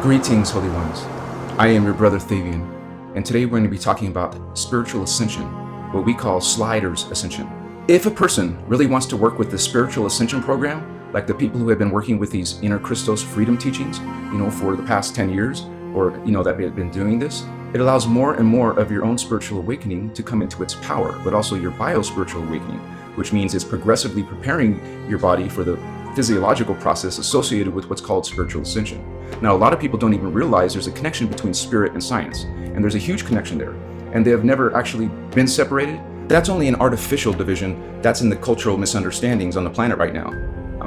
Greetings, Holy Ones. I am your brother Thavian, and today we're going to be talking about spiritual ascension, what we call Slider's Ascension. If a person really wants to work with the spiritual ascension program, like the people who have been working with these inner Christos freedom teachings, for the past 10 years, or that have been doing this, it allows more and more of your own spiritual awakening to come into its power, but also your bio-spiritual awakening, which means it's progressively preparing your body for the physiological process associated with what's called spiritual ascension. Now, a lot of people don't even realize there's a connection between spirit and science, and there's a huge connection there, and they have never actually been separated. That's only an artificial division that's in the cultural misunderstandings on the planet right now.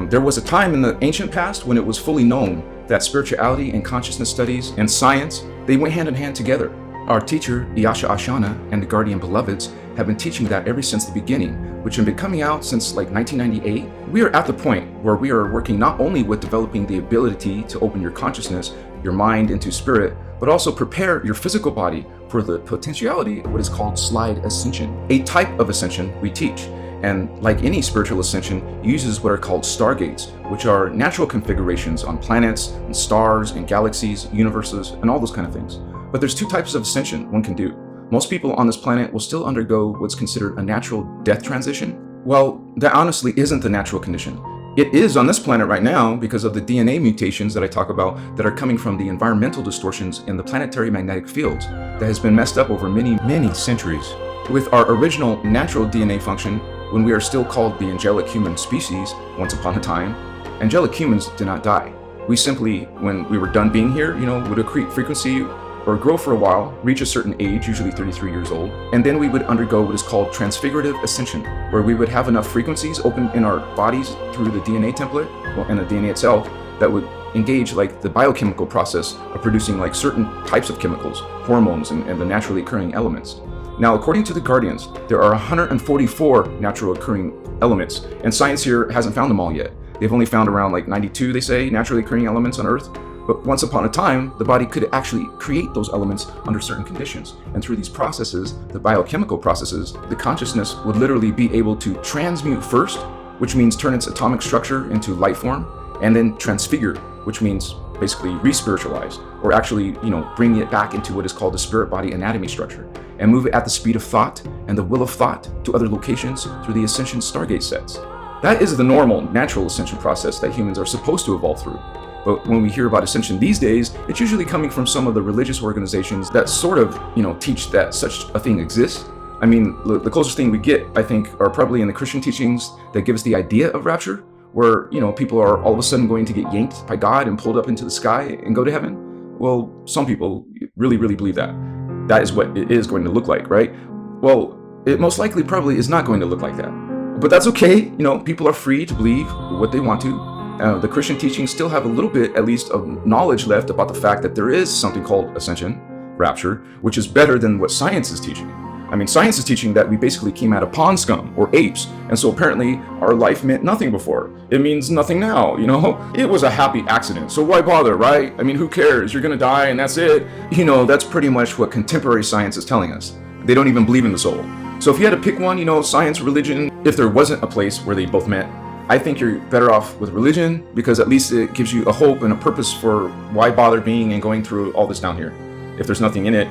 There was a time in the ancient past when it was fully known that spirituality and consciousness studies and science, they went hand in hand together. Our teacher, the Ashayana and the Guardian Beloveds, have been teaching that ever since the beginning, which have been coming out since 1998. We are at the point where we are working not only with developing the ability to open your consciousness, your mind into spirit, but also prepare your physical body for the potentiality of what is called slide ascension, a type of ascension we teach. And like any spiritual ascension, uses what are called stargates, which are natural configurations on planets and stars and galaxies, universes, and all those kind of things. But there's two types of ascension one can do. Most people on this planet will still undergo what's considered a natural death transition. Well, that honestly isn't the natural condition. It is on this planet right now because of the DNA mutations that I talk about that are coming from the environmental distortions in the planetary magnetic fields that has been messed up over many, many centuries. With our original natural DNA function, when we are still called the angelic human species, once upon a time, angelic humans did not die. We simply, when we were done being here, would accrete frequency or grow for a while, reach a certain age, usually 33 years old, and then we would undergo what is called transfigurative ascension, where we would have enough frequencies open in our bodies through the DNA template, and the DNA itself, that would engage like the biochemical process of producing like certain types of chemicals, hormones, and the naturally occurring elements. Now, according to the Guardians, there are 144 natural occurring elements, and science here hasn't found them all yet. They've only found around 92, they say, naturally occurring elements on Earth. But once upon a time, the body could actually create those elements under certain conditions. And through these processes, the biochemical processes, the consciousness would literally be able to transmute first, which means turn its atomic structure into light form, and then transfigure, which means basically re-spiritualize, or actually, bring it back into what is called the spirit body anatomy structure, and move it at the speed of thought and the will of thought to other locations through the Ascension Stargate sets. That is the normal, natural ascension process that humans are supposed to evolve through. But when we hear about ascension these days, it's usually coming from some of the religious organizations that sort of, teach that such a thing exists. I mean, the closest thing we get, I think, are probably in the Christian teachings that give us the idea of rapture, where, people are all of a sudden going to get yanked by God and pulled up into the sky and go to heaven. Well, some people really, really believe that. That is what it is going to look like, right? Well, it most likely probably is not going to look like that. But that's okay. People are free to believe what they want to. The Christian teachings still have a little bit, at least, of knowledge left about the fact that there is something called ascension, rapture, which is better than what science is teaching. I mean, science is teaching that we basically came out of pond scum or apes, and so apparently our life meant nothing before. It means nothing now, It was a happy accident, so why bother, right? I mean, who cares? You're gonna die and that's it. That's pretty much what contemporary science is telling us. They don't even believe in the soul. So if you had to pick one, science, religion, if there wasn't a place where they both met, I think you're better off with religion, because at least it gives you a hope and a purpose for why bother being and going through all this down here. If there's nothing in it,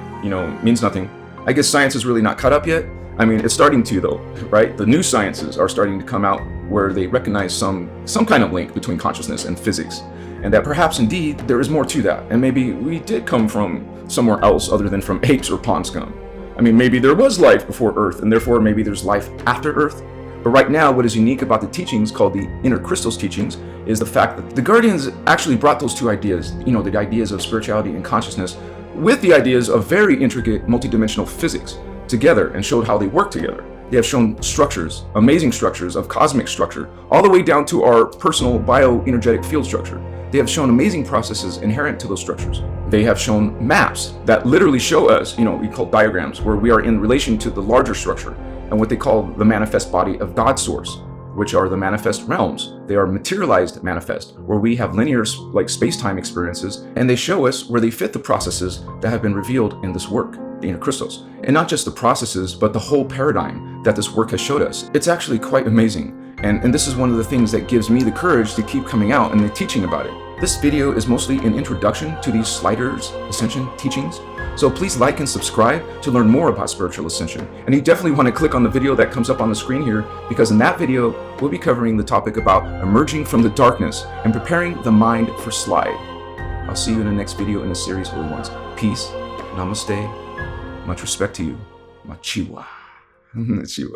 means nothing. I guess science is really not caught up yet. I mean, it's starting to though, right? The new sciences are starting to come out where they recognize some kind of link between consciousness and physics, and that perhaps indeed there is more to that, and maybe we did come from somewhere else other than from apes or pond scum. I mean, maybe there was life before Earth, and therefore maybe there's life after Earth. But right now, what is unique about the teachings called the inner Christos teachings is the fact that the Guardians actually brought those two ideas, the ideas of spirituality and consciousness, with the ideas of very intricate multidimensional physics together, and showed how they work together. They have shown structures, amazing structures of cosmic structure, all the way down to our personal bioenergetic field structure. They have shown amazing processes inherent to those structures. They have shown maps that literally show us, we call diagrams, where we are in relation to the larger structure, and what they call the manifest body of God source, which are the manifest realms. They are materialized manifest, where we have linear space-time experiences, and they show us where they fit the processes that have been revealed in this work, the inner Christos. And not just the processes, but the whole paradigm that this work has showed us. It's actually quite amazing. And this is one of the things that gives me the courage to keep coming out and teaching about it. This video is mostly an introduction to these Sliders Ascension teachings, so please like and subscribe to learn more about spiritual ascension. And you definitely want to click on the video that comes up on the screen here, because in that video, we'll be covering the topic about emerging from the darkness and preparing the mind for slide. I'll see you in the next video in the series, Holy Ones. Peace, namaste, much respect to you, machiwa. Machiwa.